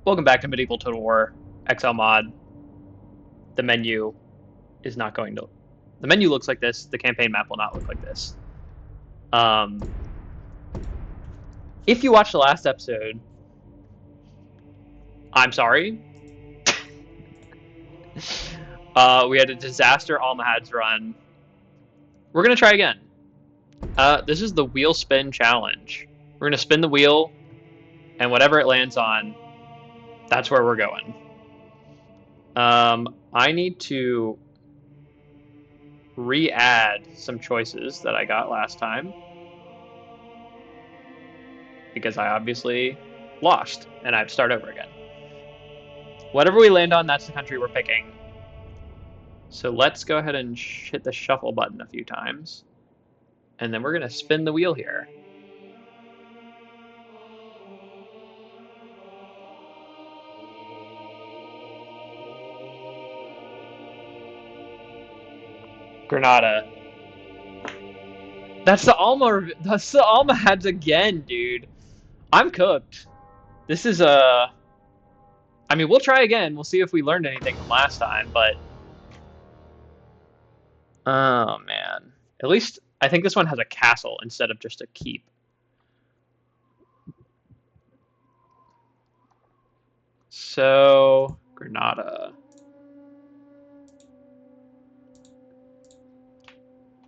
Welcome back to Medieval Total War XL mod. The menu is not going to... The menu looks like this. The campaign map will not look like this. If you watched the last episode, I'm sorry. We had a disaster Almoravids run. We're going to try again. This is the wheel spin challenge. We're going to spin the wheel, and whatever it lands on, that's where we're going. I need to re-add some choices that I got last time, because I obviously lost, and I have to start over again. Whatever we land on, that's the country we're picking. So let's go ahead and hit the shuffle button a few times, and then we're going to spin the wheel here. Granada. That's the Almoravids again, dude. I'm cooked. This is a... I mean, we'll try again. We'll see if we learned anything from last time, but... Oh, man. At least, I think this one has a castle instead of just a keep. So, Granada.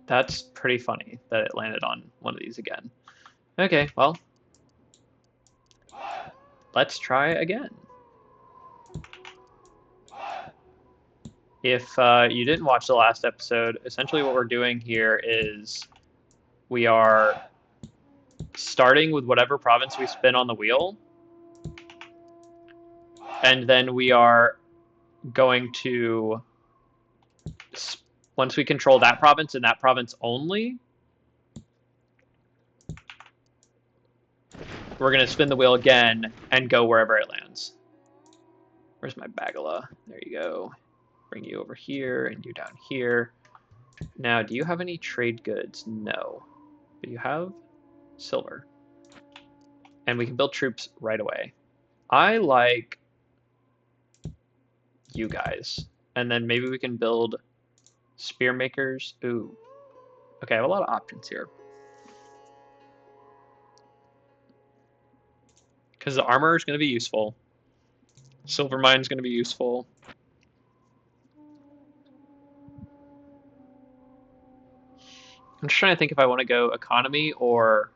That's pretty funny that it landed on one of these again. Okay, well, let's try again. If you didn't watch the last episode, essentially what we're doing here is we are starting with whatever province we spin on the wheel, and then we are going to, once we control that province and that province only, we're going to spin the wheel again and go wherever it lands. Where's my Bagala? There you go. Bring you over here and you down here. Now, do you have any trade goods? No. But you have silver. And we can build troops right away. I like you guys. And then maybe we can build spear makers. Ooh. Okay, I have a lot of options here. Because the armor is going to be useful. Silver mine is going to be useful. I'm just trying to think if I want to go economy or...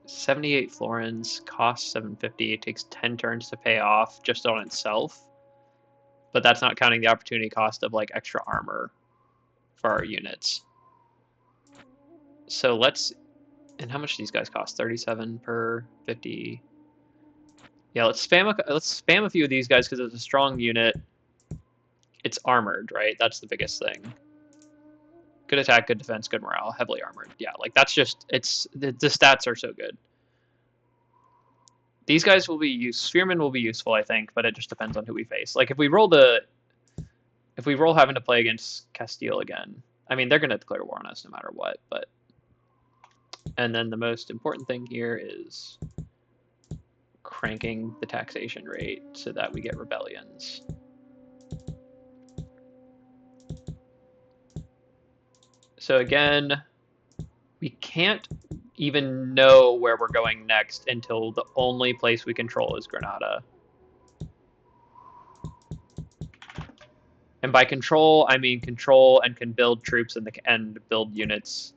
$78 florins, costs 750. It takes 10 turns to pay off just on itself. But that's not counting the opportunity cost of like extra armor for our units. So let's... And how much do these guys cost? 37 per 50. Yeah, let's spam a few of these guys because it's a strong unit. It's armored, right? That's the biggest thing. Good attack, good defense, good morale, heavily armored. Yeah, like that's just, it's, the stats are so good. These guys will be used, Spearmen will be useful, I think, but it just depends on who we face. Like if we roll having to play against Castile again, I mean, they're going to declare war on us no matter what, but. And then the most important thing here is cranking the taxation rate so that we get rebellions. So again, we can't even know where we're going next until the only place we control is Granada. And by control, I mean control and can build troops and build units.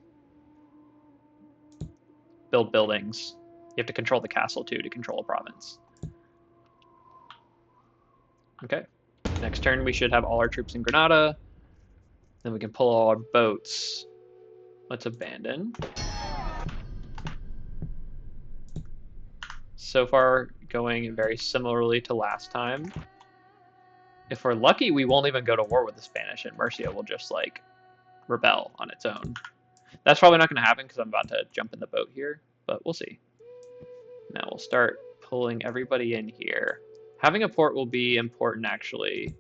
Build buildings. You have to control the castle too to control a province. Okay. Next turn we should have all our troops in Granada. Then we can pull all our boats. Let's abandon. So far, going very similarly to last time. If we're lucky, we won't even go to war with the Spanish, and Murcia will just, like, rebel on its own. That's probably not going to happen because I'm about to jump in the boat here, but we'll see. Now we'll start pulling everybody in here. Having a port will be important, actually.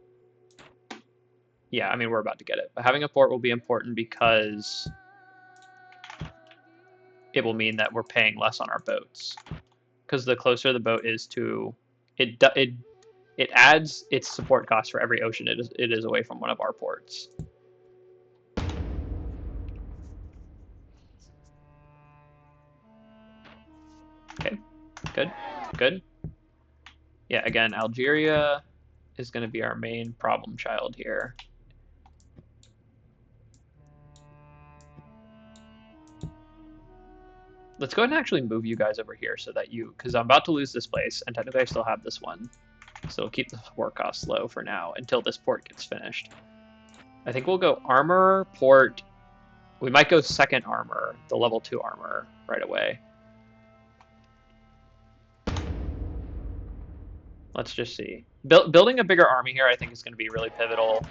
Yeah, I mean, we're about to get it. But having a port will be important because it will mean that we're paying less on our boats. Because the closer the boat is to, it adds its support cost for every ocean it is away from one of our ports. Okay, good, good. Yeah, again, Algeria is going to be our main problem child here. Let's go ahead and actually move you guys over here so that you, because I'm about to lose this place, and technically I still have this one. So we'll keep the support costs low for now until this port gets finished. I think we'll go armor, port. We might go second armor, the level 2 armor, right away. Let's just see. Building a bigger army here I think is going to be really pivotal.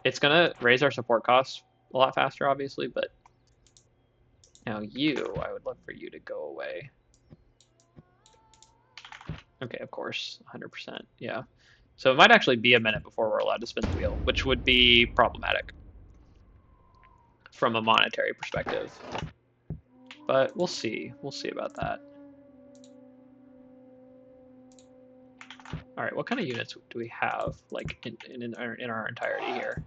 It's going to raise our support costs a lot faster, obviously, but now you, I would love for you to go away. Okay, of course, 100%, yeah. So it might actually be a minute before we're allowed to spin the wheel, which would be problematic from a monetary perspective. But we'll see. We'll see about that. All right, what kind of units do we have, like in our entirety here?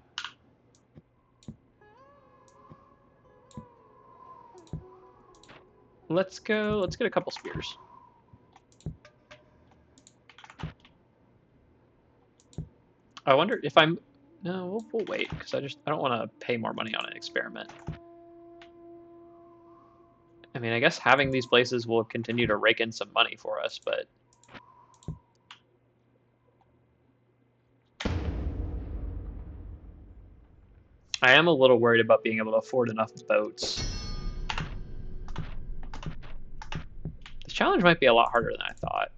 Let's go. Let's get a couple spears. I wonder if I'm. No, we'll wait because I don't want to pay more money on an experiment. I mean, I guess having these places will continue to rake in some money for us, but I am a little worried about being able to afford enough boats. This challenge might be a lot harder than I thought.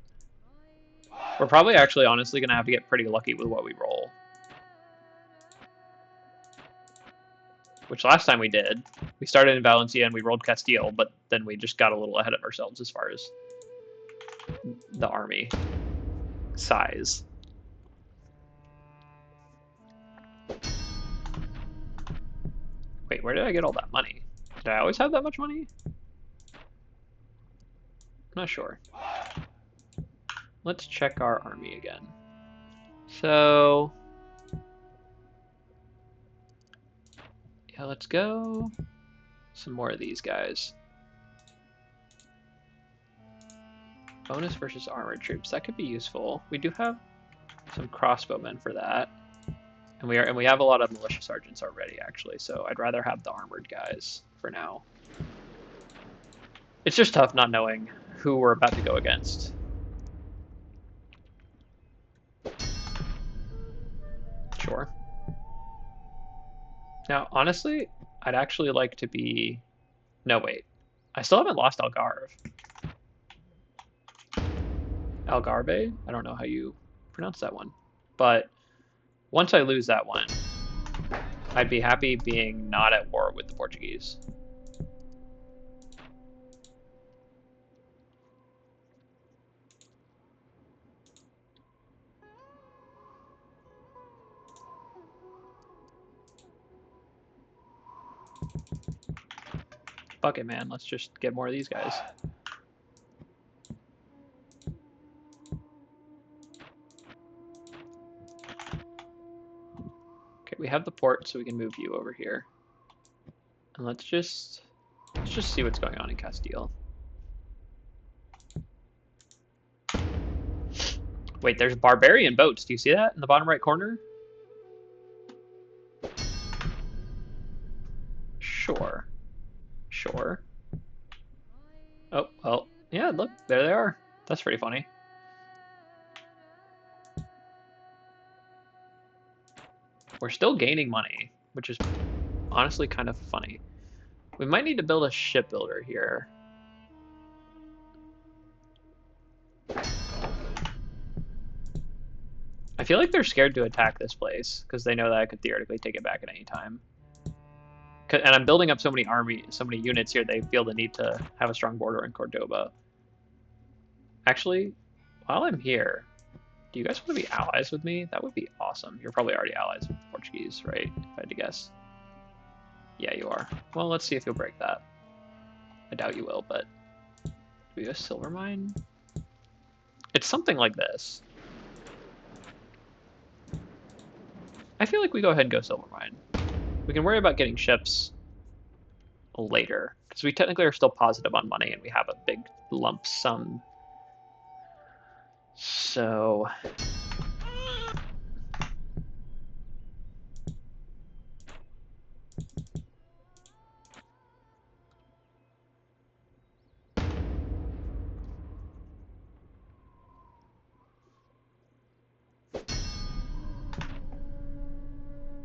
We're probably actually honestly going to have to get pretty lucky with what we roll. Which last time we did. We started in Valencia and we rolled Castile, but then we just got a little ahead of ourselves as far as the army size. Wait, where did I get all that money? Did I always have that much money? I'm not sure. Let's check our army again. So, yeah, let's go. Some more of these guys. Bonus versus armored troops. That could be useful. We do have some crossbowmen for that. And we have a lot of militia sergeants already, actually, so I'd rather have the armored guys for now. It's just tough not knowing who we're about to go against. Sure. Now, honestly, I'd actually like to be... No, wait. I still haven't lost Algarve. Algarve? I don't know how you pronounce that one. But once I lose that one, I'd be happy being not at war with the Portuguese. Fuck it, man. Let's just get more of these guys. Okay, we have the port, so we can move you over here. And let's just see what's going on in Castile. Wait, there's barbarian boats. Do you see that in the bottom right corner? Sure. Sure. Oh, well, yeah, look, there they are. That's pretty funny. We're still gaining money, which is honestly kind of funny. We might need to build a shipbuilder here. I feel like they're scared to attack this place because they know that I could theoretically take it back at any time. And I'm building up so many units here, they feel the need to have a strong border in Cordoba. Actually, while I'm here, do you guys want to be allies with me? That would be awesome. You're probably already allies with the Portuguese, right? If I had to guess. Yeah, you are. Well, let's see if you'll break that. I doubt you will, but do we have a silver mine? It's something like this. I feel like we go ahead and go silver mine. We can worry about getting ships later, because we technically are still positive on money and we have a big lump sum. So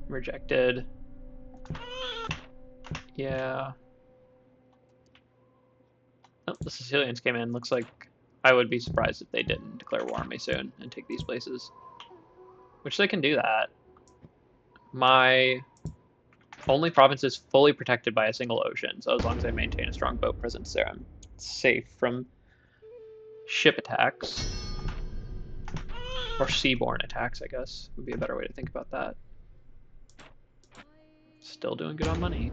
rejected. Yeah. Oh, the Sicilians came in. Looks like I would be surprised if they didn't declare war on me soon and take these places. Which they can do that. My only province is fully protected by a single ocean, so as long as I maintain a strong boat presence there, I'm safe from ship attacks. Or seaborne attacks, I guess, would be a better way to think about that. Still doing good on money.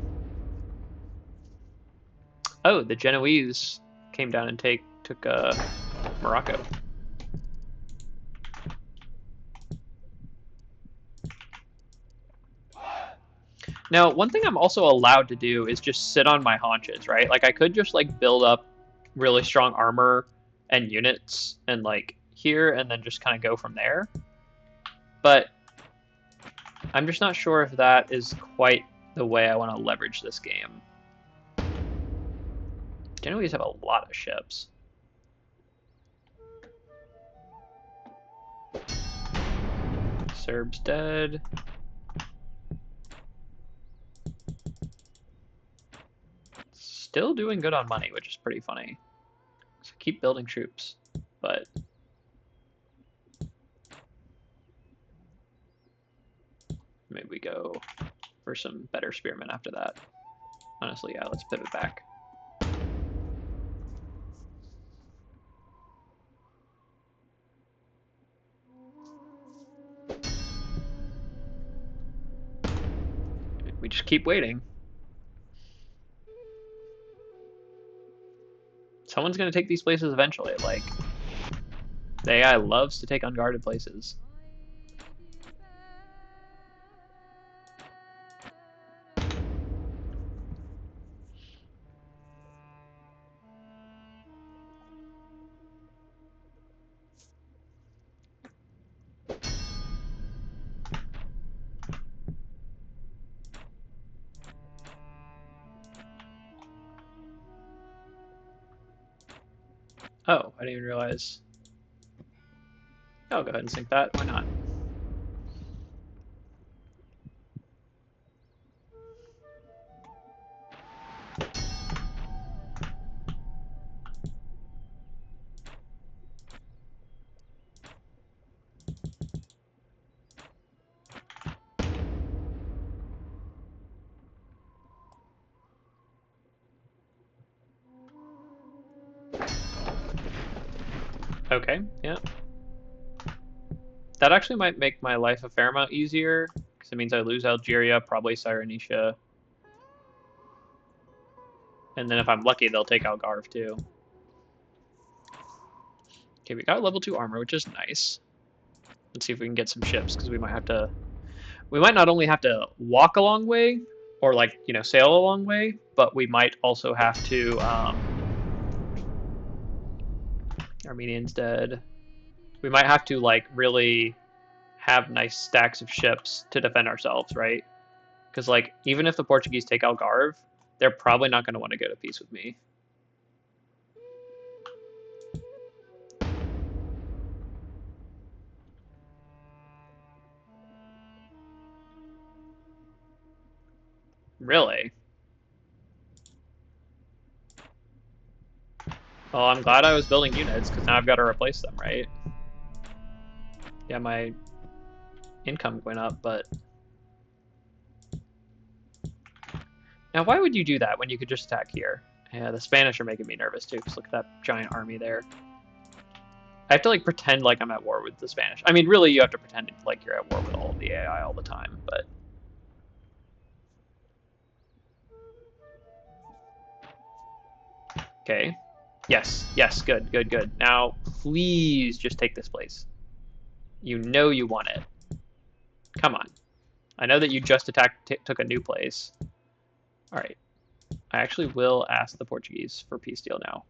Oh, the Genoese came down and took Morocco. Now, one thing I'm also allowed to do is just sit on my haunches, right? Like I could just like build up really strong armor and units and like here and then just kind of go from there. But I'm just not sure if that is quite the way I want to leverage this game. Genoese have a lot of ships. Serbs dead. Still doing good on money, which is pretty funny. So keep building troops, but maybe we go for some better spearmen after that. Honestly, yeah, let's pivot back. We just keep waiting. Someone's going to take these places eventually. Like, the AI loves to take unguarded places. Oh, I didn't even realize. I'll go ahead and sync that. Why not? Okay, yeah. That actually might make my life a fair amount easier, because it means I lose Algeria, probably Cyrenaica. And then if I'm lucky, they'll take Algarve too. Okay, we got level 2 armor, which is nice. Let's see if we can get some ships, because we might have to... We might not only have to walk a long way, or like, you know, sail a long way, but we might also have to... Armenians dead. We might have to, like, really have nice stacks of ships to defend ourselves, right? Because, like, even if the Portuguese take Algarve, they're probably not going to want to go to peace with me. Really? Well, I'm glad I was building units, because now I've got to replace them, right? Yeah, my income went up, but... Now, why would you do that when you could just attack here? Yeah, the Spanish are making me nervous, too, because look at that giant army there. I have to, like, pretend like I'm at war with the Spanish. I mean, really, you have to pretend like you're at war with all of the AI all the time, but... Okay. Yes, yes, good, good, good. Now, please just take this place. You know you want it. Come on. I know that you just took a new place. All right. I actually will ask the Portuguese for peace deal now.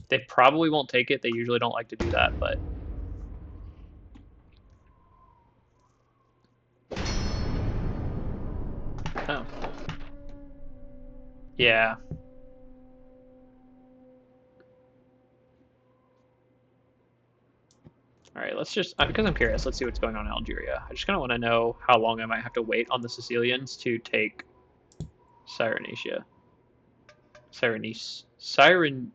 They probably won't take it. They usually don't like to do that, but... Oh. Yeah. All right, let's just, because I'm curious, let's see what's going on in Algeria. I just kind of want to know how long I might have to wait on the Sicilians to take Cyrenaica. Cyrene,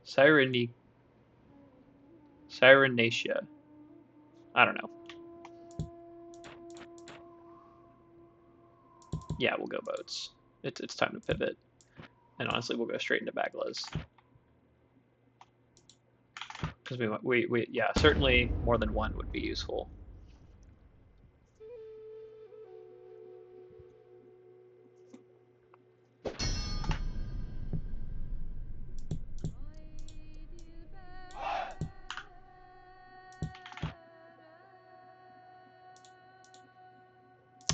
Cyrenaica. I don't know. Yeah, we'll go boats. It's time to pivot. And honestly, we'll go straight into Baglas. Because yeah, certainly more than one would be useful.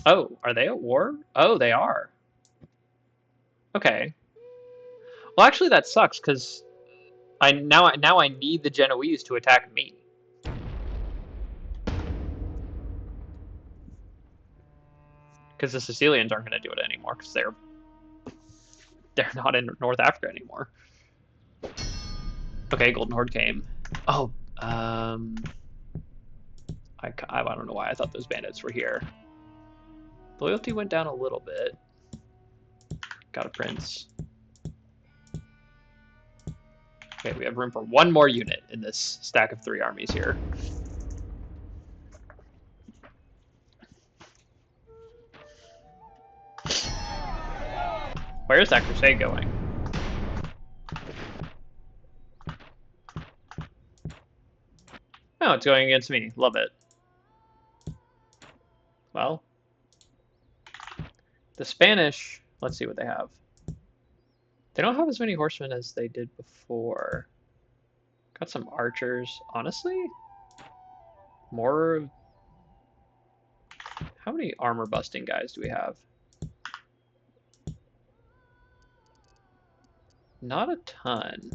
Oh, are they at war? Oh, they are. Okay. Well, actually, that sucks because now I need the Genoese to attack me. Because the Sicilians aren't going to do it anymore because they're not in North Africa anymore. Okay, Golden Horde came. Oh, I don't know why I thought those bandits were here. Loyalty went down a little bit. Got a prince. Okay, we have room for one more unit in this stack of 3 armies here. Where is that crusade going? Oh, it's going against me. Love it. Well, the Spanish, let's see what they have. They don't have as many horsemen as they did before. Got some archers. Honestly, more. How many armor busting guys do we have? Not a ton.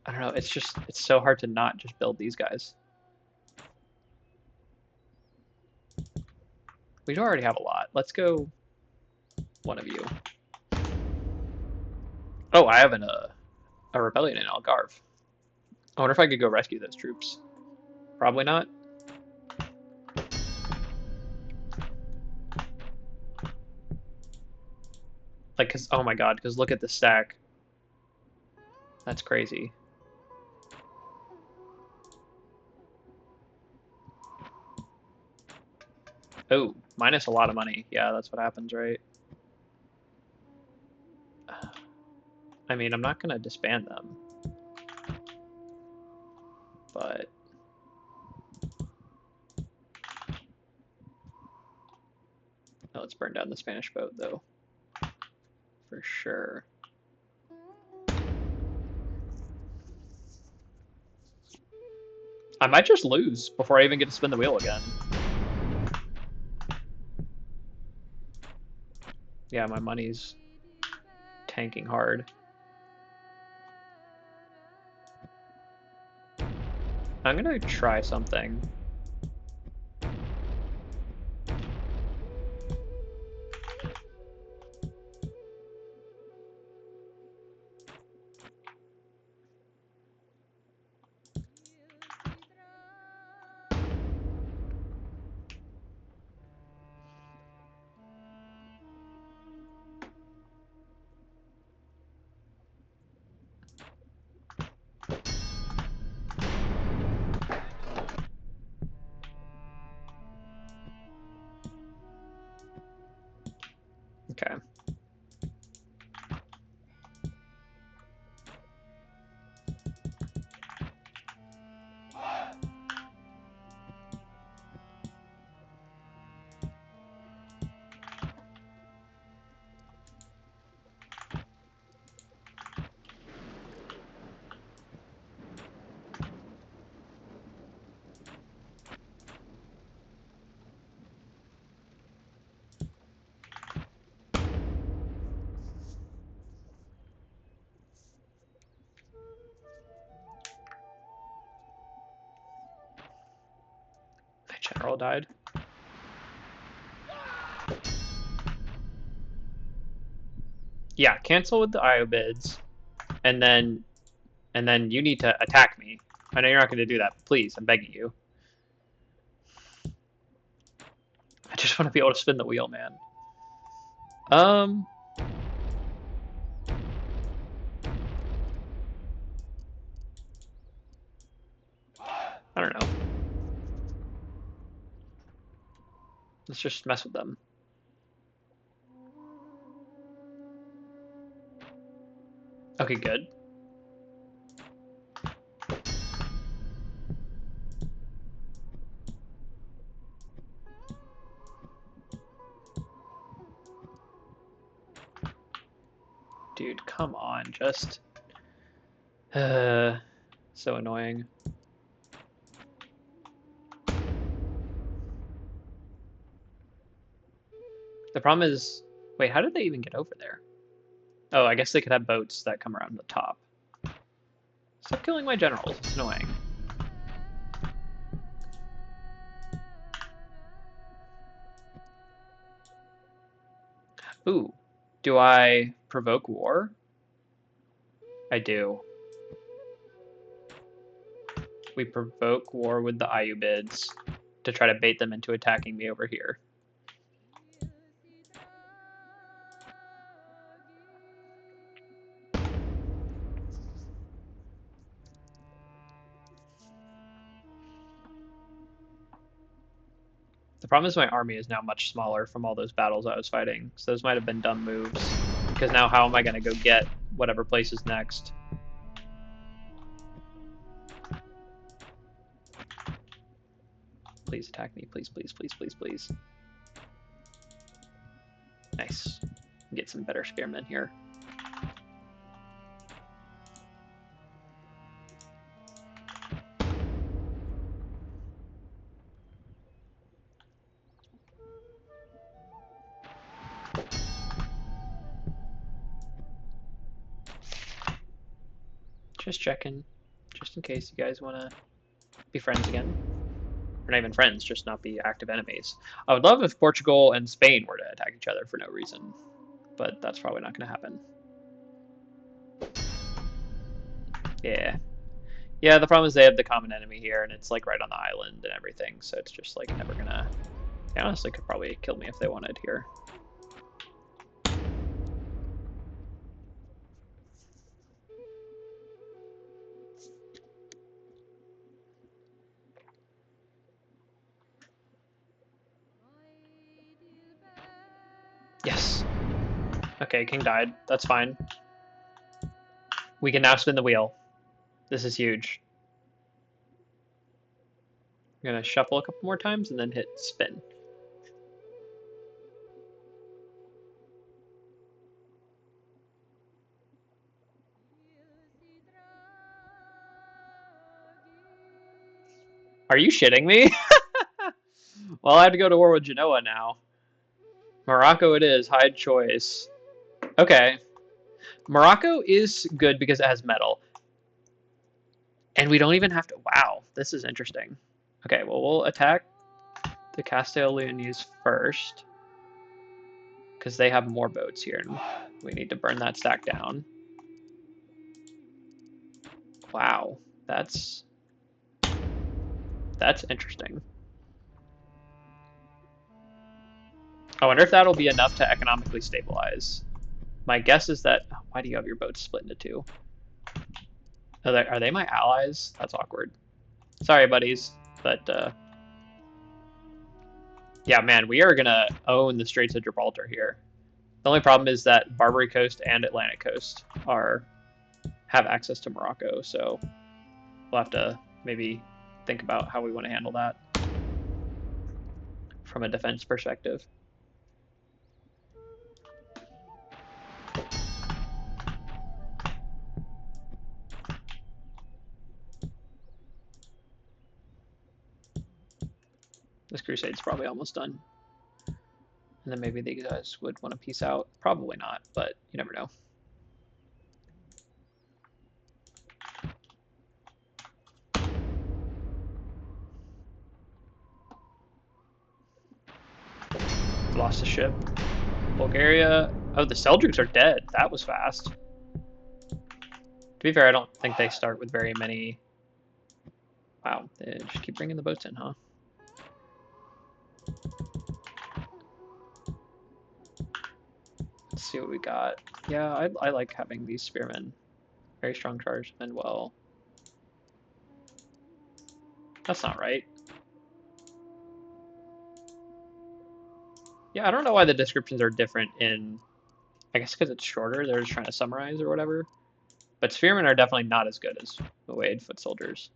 I don't know. It's so hard to not just build these guys. We do already have a lot. Let's go one of you. Oh, I have a rebellion in Algarve. I wonder if I could go rescue those troops. Probably not. Like, cause oh my god, cause look at the stack. That's crazy. Oh, minus a lot of money. Yeah, that's what happens, right? I mean, I'm not gonna disband them, but no, let's burn down the Spanish boat though, for sure. I might just lose before I even get to spin the wheel again. Yeah, my money's tanking hard. I'm gonna try something. Okay. all died. Yeah, cancel with the IO bids, and then you need to attack me. I know you're not going to do that, but please, I'm begging you. I just want to be able to spin the wheel, man. I don't know. Let's just mess with them. Okay, good. Dude, come on, just... so annoying. The problem is... Wait, how did they even get over there? Oh, I guess they could have boats that come around the top. Stop killing my generals, it's annoying. Ooh, do I provoke war? I do. We provoke war with the Ayubids to try to bait them into attacking me over here. The problem is my army is now much smaller from all those battles I was fighting, so those might have been dumb moves. Because now how am I going to go get whatever place is next? Please attack me, please, please, please, please, please. Nice. Get some better spearmen here. Just checking, just in case you guys want to be friends again. Or not even friends, just not be active enemies. I would love if Portugal and Spain were to attack each other for no reason, but that's probably not going to happen. Yeah. Yeah, the problem is they have the common enemy here, and it's like right on the island and everything, so it's just like never gonna... They honestly could probably kill me if they wanted here. Yes. Okay, king died. That's fine. We can now spin the wheel. This is huge. I'm gonna shuffle a couple more times and then hit spin. Are you shitting me? Well, I have to go to war with Genoa now. Morocco it is. Hide choice. Okay. Morocco is good because it has metal. And we don't even have to... Wow, this is interesting. Okay, well, we'll attack the Castile-Leonese first. Because they have more boats here. And we need to burn that stack down. Wow, that's interesting. I wonder if that'll be enough to economically stabilize. My guess is that... Why do you have your boats split into two? Are they my allies? That's awkward. Sorry, buddies, but yeah, man, we are gonna own the Straits of Gibraltar here. The only problem is that Barbary Coast and Atlantic Coast have access to Morocco, so we'll have to maybe think about how we want to handle that from a defense perspective. This crusade's probably almost done. And then maybe these guys would want to peace out. Probably not, but you never know. lost a ship. Bulgaria. Oh, the Seljuks are dead. That was fast. To be fair, I don't think they start with very many. Wow, they just keep bringing the boats in, huh? Let's see what we got. Yeah, I like having these spearmen. Very strong charge and well. That's not right. Yeah, I don't know why the descriptions are different in. I guess because it's shorter. They're just trying to summarize or whatever. But spearmen are definitely not as good as the Wade foot soldiers.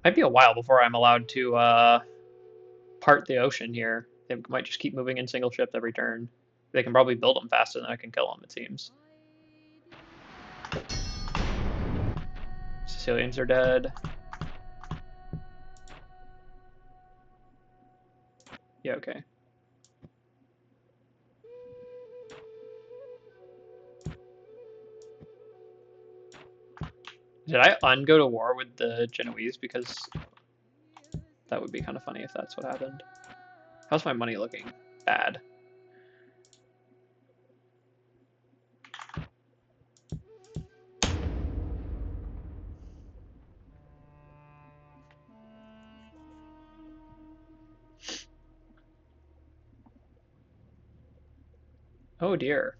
Might be a while before I'm allowed to part the ocean here. They might just keep moving in single ships every turn. They can probably build them faster than I can kill them, it seems. Sicilians are dead. Yeah, okay. Did I ungo to war with the Genoese? Because that would be kind of funny if that's what happened. How's my money looking? Bad. Oh dear.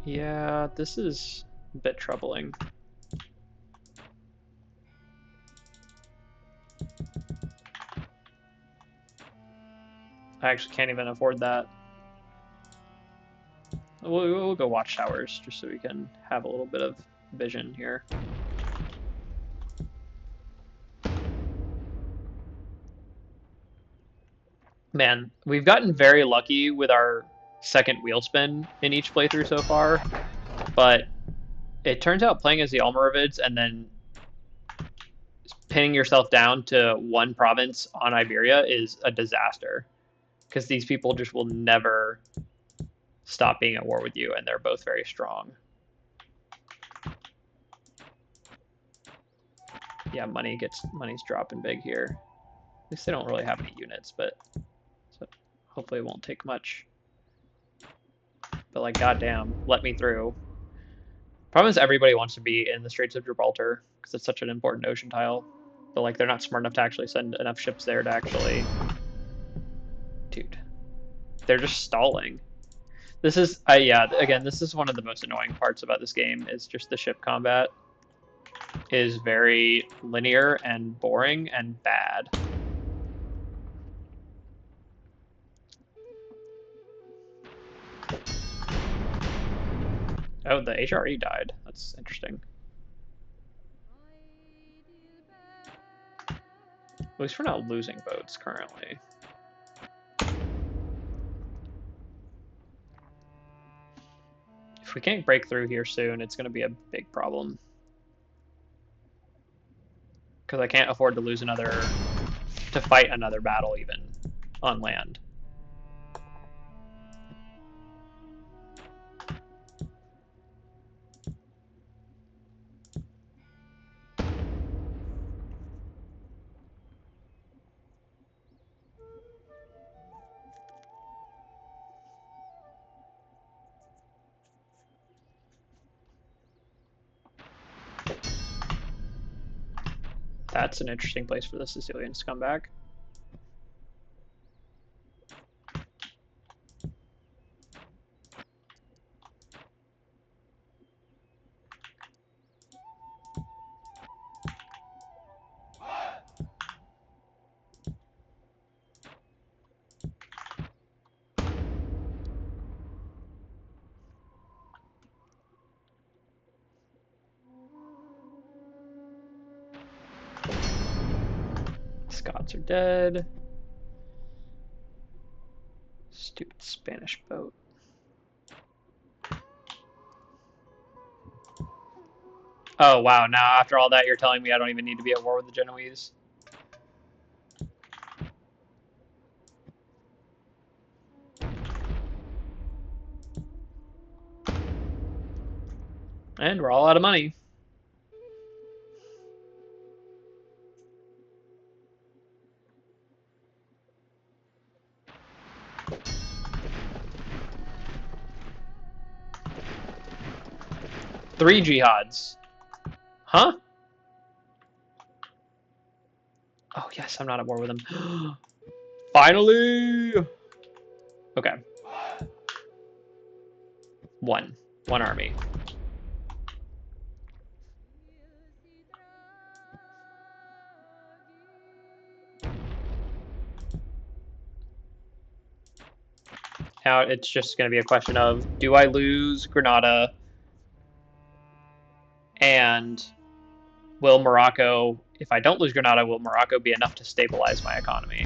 Yeah, this is a bit troubling. I actually can't even afford that. We'll go watchtowers just so we can have a little bit of vision here. Man, we've gotten very lucky with our second wheel spin in each playthrough so far, but it turns out playing as the Almoravids and then pinning yourself down to one province on Iberia is a disaster because these people just will never stop being at war with you, and they're both very strong. Yeah, money's dropping big here. At least they don't really have any units, but so hopefully it won't take much. But like, goddamn, let me through. Problem is everybody wants to be in the Straits of Gibraltar because it's such an important ocean tile. But like, they're not smart enough to actually send enough ships there to actually. Dude, they're just stalling. This is, yeah, again, this is one of the most annoying parts about this game is just the ship combat is very linear and boring and bad. Oh, the HRE died. That's interesting. At least we're not losing boats currently. If we can't break through here soon, it's going to be a big problem. Because I can't afford to lose to fight another battle even on land. That's an interesting place for the Sicilians to come back. Scots are dead. Stupid Spanish boat. Oh, wow. Now, after all that, you're telling me I don't even need to be at war with the Genoese? And we're all out of money. Three jihads. Huh? Oh, yes, I'm not at war with him. Finally! Okay. One. One army. Now it's just going to be a question of, do I lose Granada, and will Morocco, if I don't lose Granada, will Morocco be enough to stabilize my economy?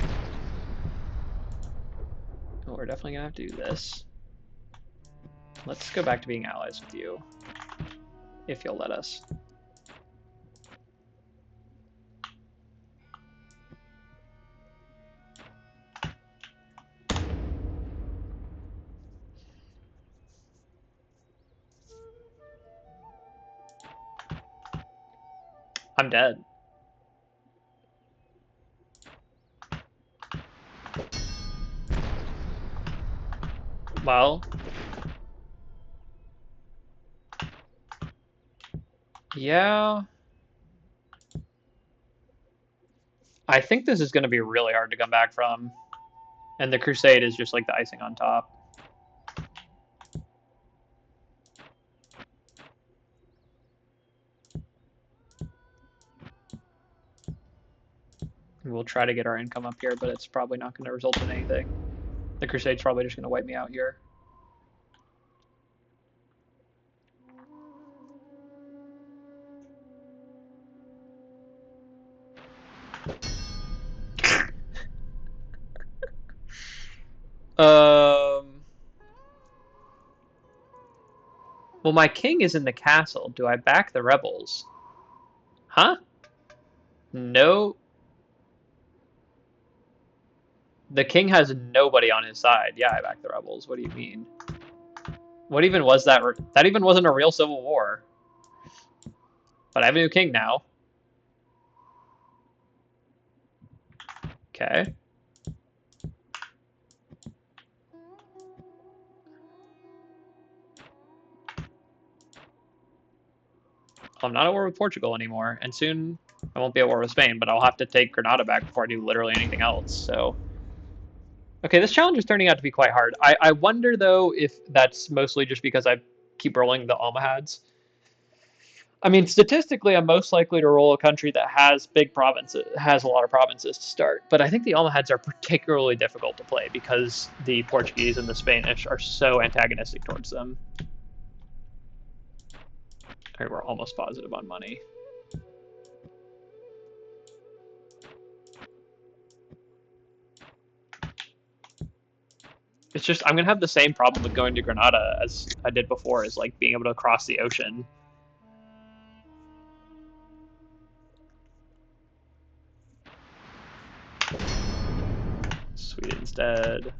Well, we're definitely going to have to do this. Let's go back to being allies with you, if you'll let us. I'm dead. Well, yeah. I think this is going to be really hard to come back from. And the Crusade is just like the icing on top. We'll try to get our income up here, but it's probably not going to result in anything. The Crusade's probably just going to wipe me out here. Well, my king is in the castle. Do I back the rebels? Huh? No. The king has nobody on his side. Yeah, I back the rebels. What do you mean? What even was that? That even wasn't a real civil war. But I have a new king now. Okay. I'm not at war with Portugal anymore, and soon I won't be at war with Spain, but I'll have to take Granada back before I do literally anything else, so... Okay, this challenge is turning out to be quite hard. I wonder, though, if that's mostly just because I keep rolling the Almohads. I mean, statistically, I'm most likely to roll a country that has big provinces, has a lot of provinces to start, but I think the Almohads are particularly difficult to play because the Portuguese and the Spanish are so antagonistic towards them. Okay, we're almost positive on money. It's just, I'm going to have the same problem with going to Granada as I did before, is like being able to cross the ocean. Sweden's dead.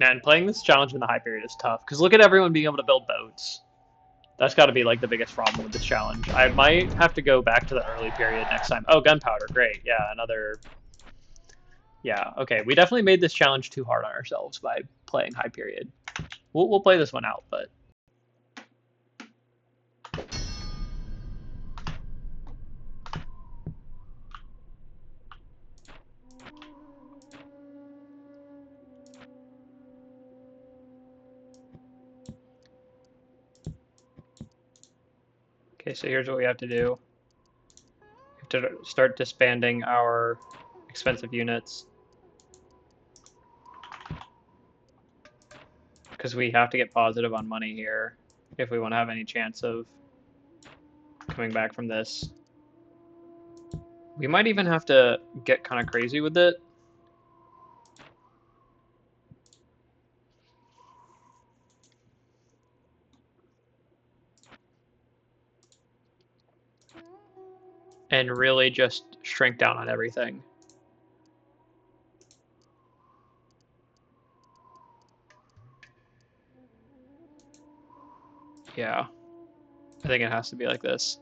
Man, playing this challenge in the high period is tough, because look at everyone being able to build boats. That's got to be like the biggest problem with this challenge. I might have to go back to the early period next time. Oh, gunpowder, great. Yeah, another... Yeah, okay. We definitely made this challenge too hard on ourselves by playing high period. We'll play this one out, but... Okay, so here's what we have to do. We have to start disbanding our expensive units. Because we have to get positive on money here if we want to have any chance of coming back from this. We might even have to get kind of crazy with it. And really just shrink down on everything. Yeah. I think it has to be like this.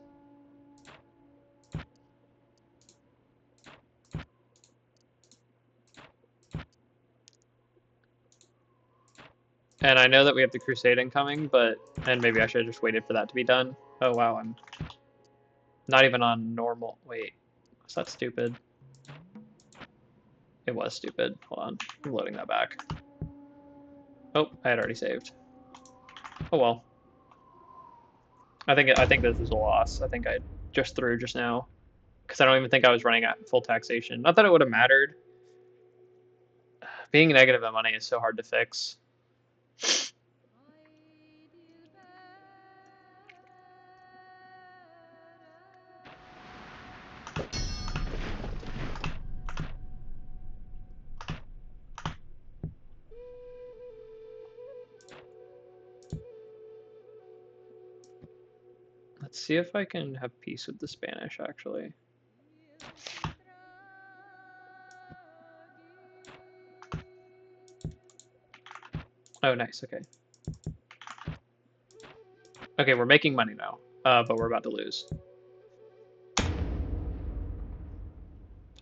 And I know that we have the Crusade incoming, and maybe I should have just waited for that to be done. Oh wow, I'm not even on normal. Wait, was that stupid? It was stupid. Hold on, I'm loading that back. Oh, I had already saved. Oh well. I think this is a loss. I think I just threw just now because I don't even think I was running at full taxation. Not that it would have mattered. Being negative in money is so hard to fix. Let's see if I can have peace with the Spanish, actually. Oh, nice, okay. Okay, we're making money now, but we're about to lose.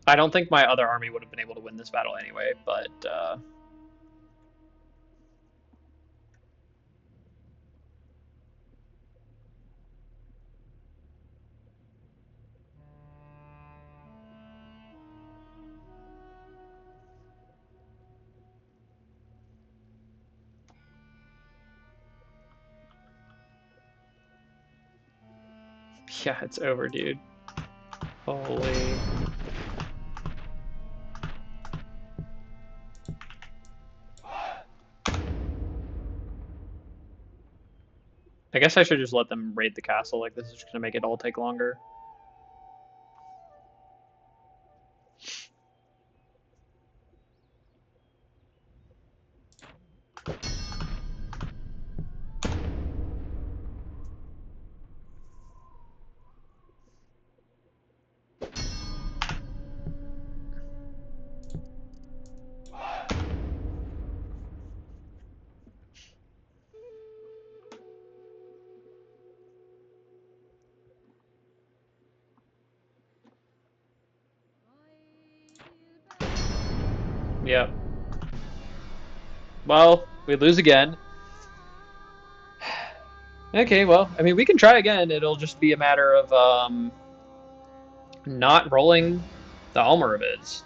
I don't think my other army would have been able to win this battle anyway, but yeah, it's over, dude. Holy. I guess I should just let them raid the castle. Like, this is just gonna make it all take longer. Yep. Well, we lose again. Okay, well, I mean, we can try again. It'll just be a matter of not rolling the Almoravids.